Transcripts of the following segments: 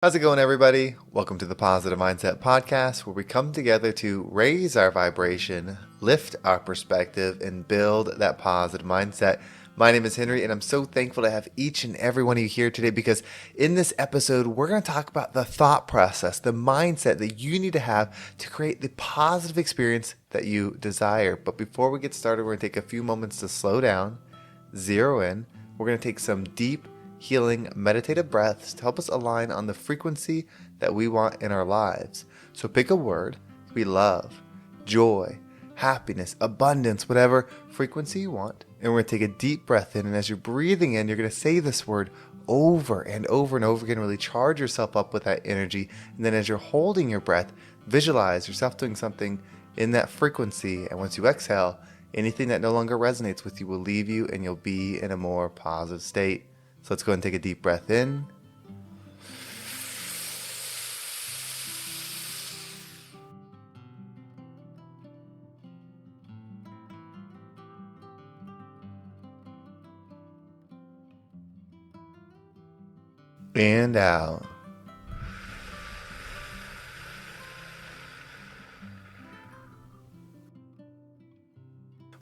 How's it going, everybody? Welcome to the Positive Mindset Podcast, where we come together to raise our vibration, lift our perspective, and build that positive mindset. My name is Henry, and I'm so thankful to have each and every one of you here today because in this episode, we're going to talk about the thought process, the mindset that you need to have to create the positive experience that you desire. But before we get started, we're going to take a few moments to slow down, zero in. We're going to take some deep, healing meditative breaths to help us align on the frequency that we want in our lives. So pick a word. It could be love, joy, happiness, abundance, whatever frequency you want. And we're going to take a deep breath in. And as you're breathing in, you're going to say this word over and over and over again. Really charge yourself up with that energy. And then as you're holding your breath, visualize yourself doing something in that frequency. And once you exhale, anything that no longer resonates with you will leave you and you'll be in a more positive state. So let's go ahead and take a deep breath in. And out.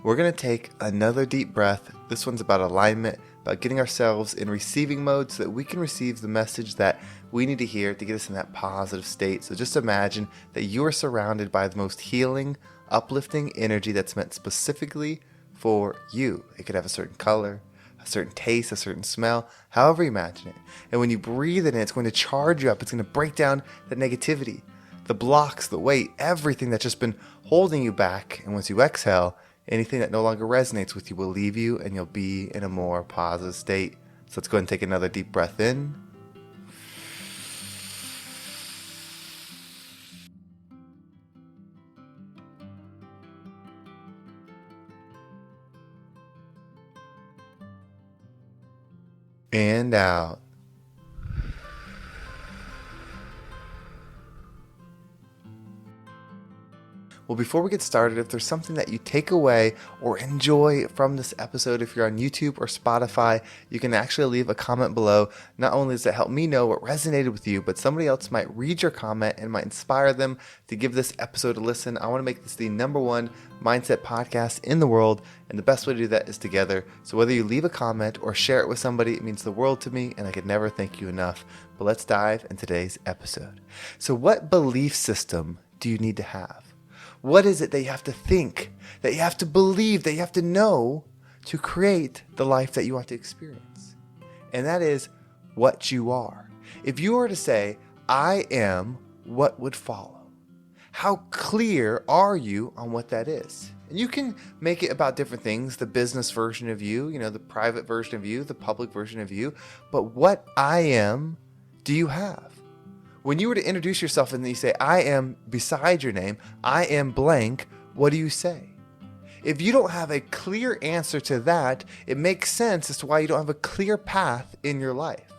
We're going to take another deep breath. This one's about alignment, about getting ourselves in receiving mode so that we can receive the message that we need to hear to get us in that positive state. So just imagine that you are surrounded by the most healing, uplifting energy that's meant specifically for you. It could have a certain color, a certain taste, a certain smell, however you imagine it. And when you breathe it in, it's going to charge you up. It's going to break down the negativity, the blocks, the weight, everything that's just been holding you back. And once you exhale, anything that no longer resonates with you will leave you and you'll be in a more positive state. So let's go ahead and take another deep breath in. And out. Well, before we get started, if there's something that you take away or enjoy from this episode, if you're on YouTube or Spotify, you can actually leave a comment below. Not only does it help me know what resonated with you, but somebody else might read your comment and might inspire them to give this episode a listen. I want to make this the #1 mindset podcast in the world, and the best way to do that is together. So whether you leave a comment or share it with somebody, it means the world to me, and I could never thank you enough. But let's dive into today's episode. So what belief system do you need to have? What is it that you have to think, that you have to believe, that you have to know to create the life that you want to experience? And that is what you are. If you were to say, I am, what would follow? How clear are you on what that is? And you can make it about different things, the business version of you, the private version of you, the public version of you. But what I am do you have? When you were to introduce yourself and you say, I am beside your name, I am blank, what do you say? If you don't have a clear answer to that, it makes sense as to why you don't have a clear path in your life.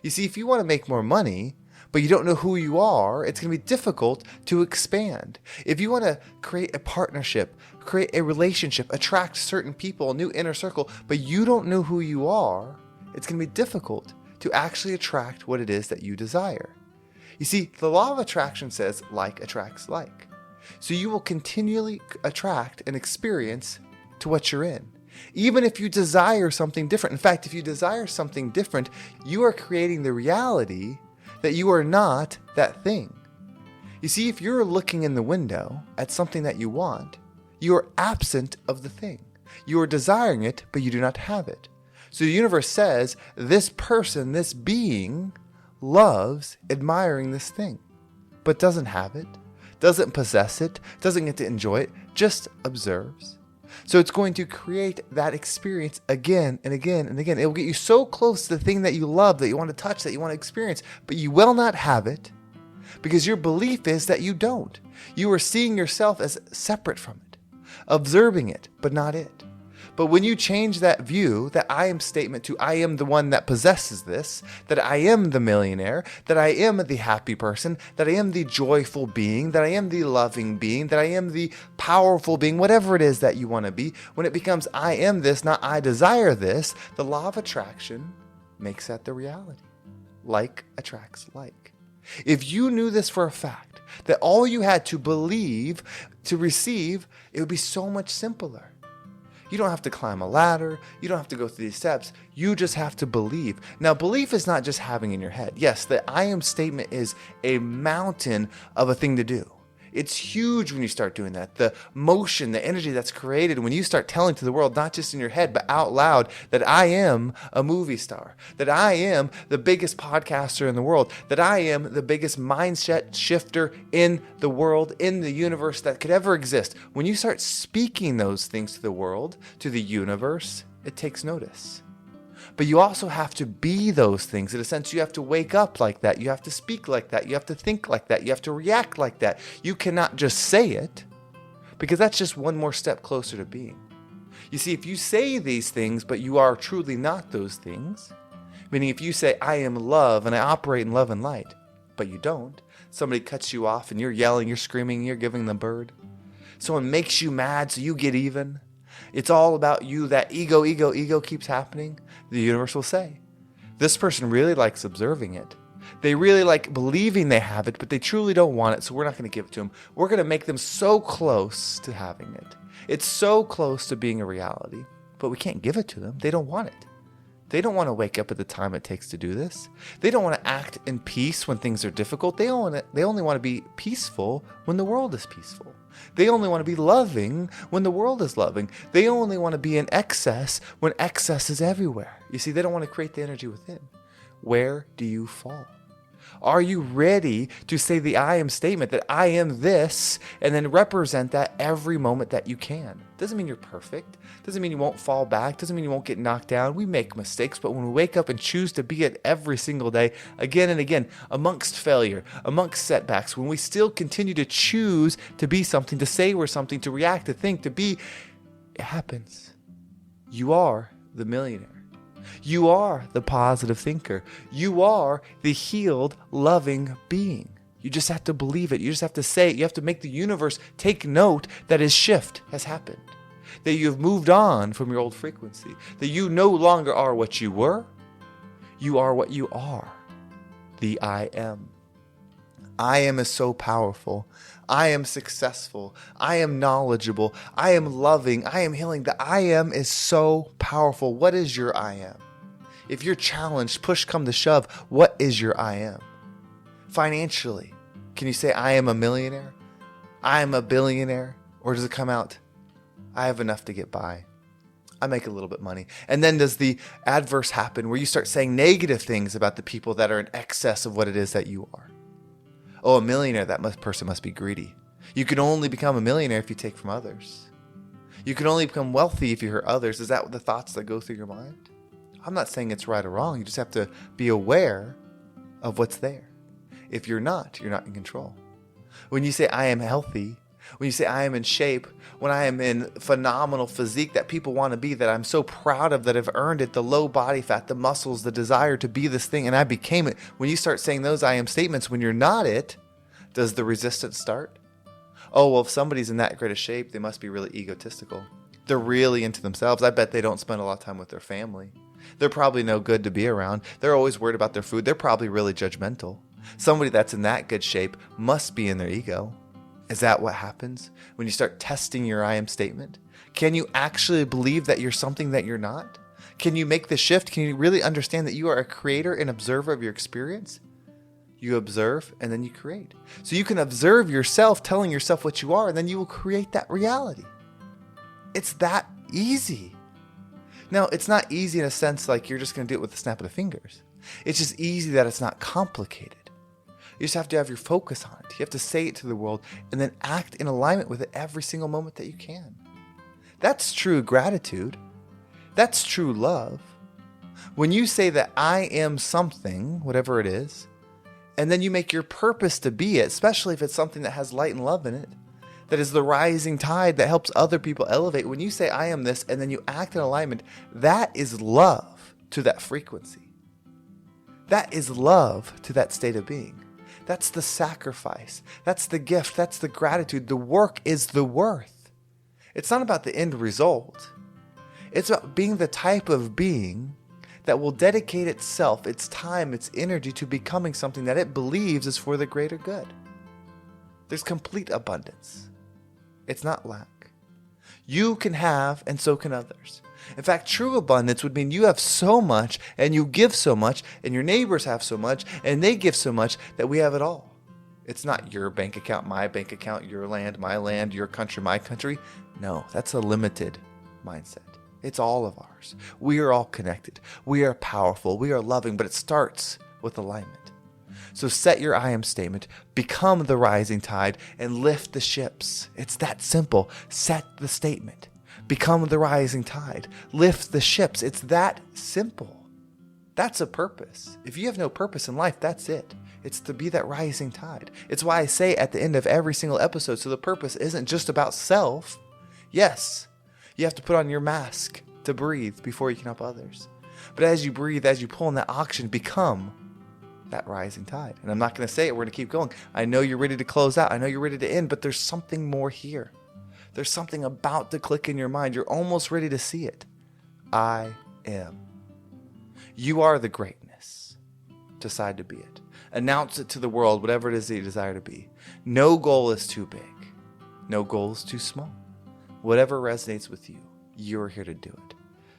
You see, if you want to make more money, but you don't know who you are, it's going to be difficult to expand. If you want to create a partnership, create a relationship, attract certain people, a new inner circle, but you don't know who you are, it's going to be difficult to actually attract what it is that you desire. You see, the law of attraction says like attracts like. So you will continually attract and experience to what you're in, even if you desire something different. In fact, if you desire something different, you are creating the reality that you are not that thing. You see, if you're looking in the window at something that you want, you are absent of the thing. You are desiring it, but you do not have it. So the universe says, this person, this being, loves admiring this thing, but doesn't have it, doesn't possess it, doesn't get to enjoy it, just observes. So it's going to create that experience again and again and again. It will get you so close to the thing that you love, that you want to touch, that you want to experience, but you will not have it because your belief is that you don't. You are seeing yourself as separate from it, observing it, but not it. But when you change that view, that I am statement to I am the one that possesses this, that I am the millionaire, that I am the happy person, that I am the joyful being, that I am the loving being, that I am the powerful being, whatever it is that you want to be, when it becomes I am this, not I desire this, the law of attraction makes that the reality. Like attracts like. If you knew this for a fact, that all you had to believe to receive, it would be so much simpler. You don't have to climb a ladder. You don't have to go through these steps. You just have to believe. Now, belief is not just having in your head. Yes, the I am statement is a mountain of a thing to do. It's huge when you start doing that. The motion, the energy that's created when you start telling to the world, not just in your head, but out loud, that I am a movie star, that I am the biggest podcaster in the world, that I am the biggest mindset shifter in the world, in the universe that could ever exist. When you start speaking those things to the world, to the universe, it takes notice. But you also have to be those things. In a sense, you have to wake up like that. You have to speak like that. You have to think like that. You have to react like that. You cannot just say it, because that's just one more step closer to being. You see, if you say these things, but you are truly not those things, meaning if you say, I am love and I operate in love and light, but you don't, somebody cuts you off and you're yelling, you're screaming, you're giving them bird. Someone makes you mad so you get even. It's all about you. That ego keeps happening. The universe will say, this person really likes observing it. They really like believing they have it, but they truly don't want it, so we're not going to give it to them. We're going to make them so close to having it. It's so close to being a reality, but we can't give it to them. They don't want it. They don't want to wake up at the time it takes to do this. They don't want to act in peace when things are difficult. They only want to be peaceful when the world is peaceful. They only want to be loving when the world is loving. They only want to be in excess when excess is everywhere. You see, they don't want to create the energy within. Where do you fall? Are you ready to say the I am statement, that I am this, and then represent that every moment that you can? Doesn't mean you're perfect. Doesn't mean you won't fall back. Doesn't mean you won't get knocked down. We make mistakes, but when we wake up and choose to be it every single day, again and again, amongst failure, amongst setbacks, when we still continue to choose to be something, to say we're something, to react, to think, to be, it happens. You are the millionaire. You are the positive thinker. You are the healed, loving being. You just have to believe it. You just have to say it. You have to make the universe take note that a shift has happened, that you've moved on from your old frequency, that you no longer are what you were. You are what you are, the I am. I am is so powerful. I am successful. I am knowledgeable. I am loving. I am healing. The I am is so powerful. What is your I am? If you're challenged, push come to shove, what is your I am? Financially, can you say I am a millionaire? I am a billionaire? Or does it come out, I have enough to get by? I make a little bit of money. And then does the adverse happen where you start saying negative things about the people that are in excess of what it is that you are? Oh, a millionaire, person must be greedy. You can only become a millionaire if you take from others. You can only become wealthy if you hurt others. Is that the thoughts that go through your mind? I'm not saying it's right or wrong. You just have to be aware of what's there. If you're not in control. When you say I am healthy, when you say I am in shape, when I am in phenomenal physique that people want to be, that I'm so proud of, that I've earned it, the low body fat, the muscles, the desire to be this thing, and I became it. When you start saying those I am statements, when you're not it, does the resistance start? Oh, well, if somebody's in that great a shape, they must be really egotistical. They're really into themselves. I bet they don't spend a lot of time with their family. They're probably no good to be around. They're always worried about their food. They're probably really judgmental. Somebody that's in that good shape must be in their ego. Is that what happens when you start testing your I am statement? Can you actually believe that you're something that you're not? Can you make the shift? Can you really understand that you are a creator and observer of your experience? You observe and then you create. So you can observe yourself telling yourself what you are, and then you will create that reality. It's that easy. Now, it's not easy in a sense like you're just going to do it with the snap of the fingers. It's just easy that it's not complicated. You just have to have your focus on it. You have to say it to the world and then act in alignment with it every single moment that you can. That's true gratitude. That's true love. When you say that I am something, whatever it is, and then you make your purpose to be it, especially if it's something that has light and love in it, that is the rising tide that helps other people elevate. When you say I am this and then you act in alignment, that is love to that frequency. That is love to that state of being. That's the sacrifice. That's the gift. That's the gratitude. The work is the worth. It's not about the end result. It's about being the type of being that will dedicate itself, its time, its energy to becoming something that it believes is for the greater good. There's complete abundance. It's not lack. You can have, and so can others. In fact, true abundance would mean you have so much, and you give so much, and your neighbors have so much, and they give so much that we have it all. It's not your bank account, my bank account, your land, my land, your country, my country. No, that's a limited mindset. It's all of ours. We are all connected. We are powerful. We are loving, but it starts with alignment. So set your I am statement, become the rising tide, and lift the ships. It's that simple. Set the statement. Become the rising tide. Lift the ships. It's that simple. That's a purpose. If you have no purpose in life, that's it. It's to be that rising tide. It's why I say at the end of every single episode, so the purpose isn't just about self. Yes, you have to put on your mask to breathe before you can help others. But as you breathe, as you pull in that oxygen, become that rising tide. And I'm not going to say it. We're going to keep going. I know you're ready to close out. I know you're ready to end, but there's something more here. There's something about to click in your mind. You're almost ready to see it. I am. You are the greatness. Decide to be it. Announce it to the world, whatever it is that you desire to be. No goal is too big. No goal is too small. Whatever resonates with you, you're here to do it.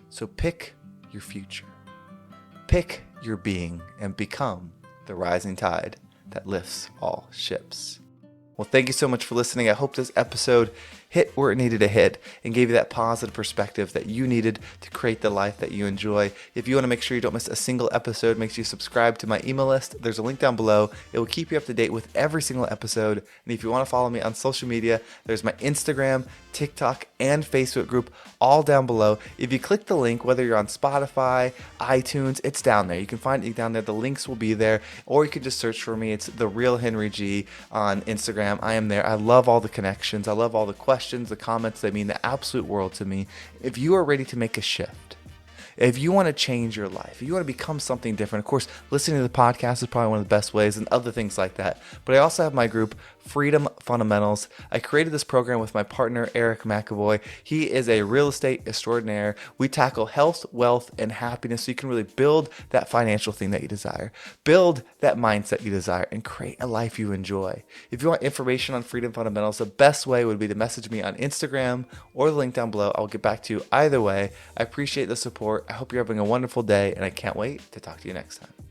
So pick your future. Pick your being and become the rising tide that lifts all ships. Well, thank you so much for listening. I hope this episode hit where it needed to hit and gave you that positive perspective that you needed to create the life that you enjoy. If you want to make sure you don't miss a single episode, make sure you subscribe to my email list. There's a link down below. It will keep you up to date with every single episode. And if you want to follow me on social media, there's my Instagram, TikTok, and Facebook group all down below. If you click the link, whether you're on Spotify, iTunes, it's down there. You can find it down there. The links will be there. Or you can just search for me. It's The Real Henry G on Instagram. I am there. I love all the connections. I love all the questions, the comments. They mean the absolute world to me. If you are ready to make a shift, if you want to change your life, if you want to become something different, of course, listening to the podcast is probably one of the best ways and other things like that. But I also have my group, Freedom Fundamentals. I created this program with my partner, Eric McAvoy. He is a real estate extraordinaire. We tackle health, wealth, and happiness so you can really build that financial thing that you desire, build that mindset you desire, and create a life you enjoy. If you want information on Freedom Fundamentals, the best way would be to message me on Instagram or the link down below. I'll get back to you either way. I appreciate the support. I hope you're having a wonderful day, and I can't wait to talk to you next time.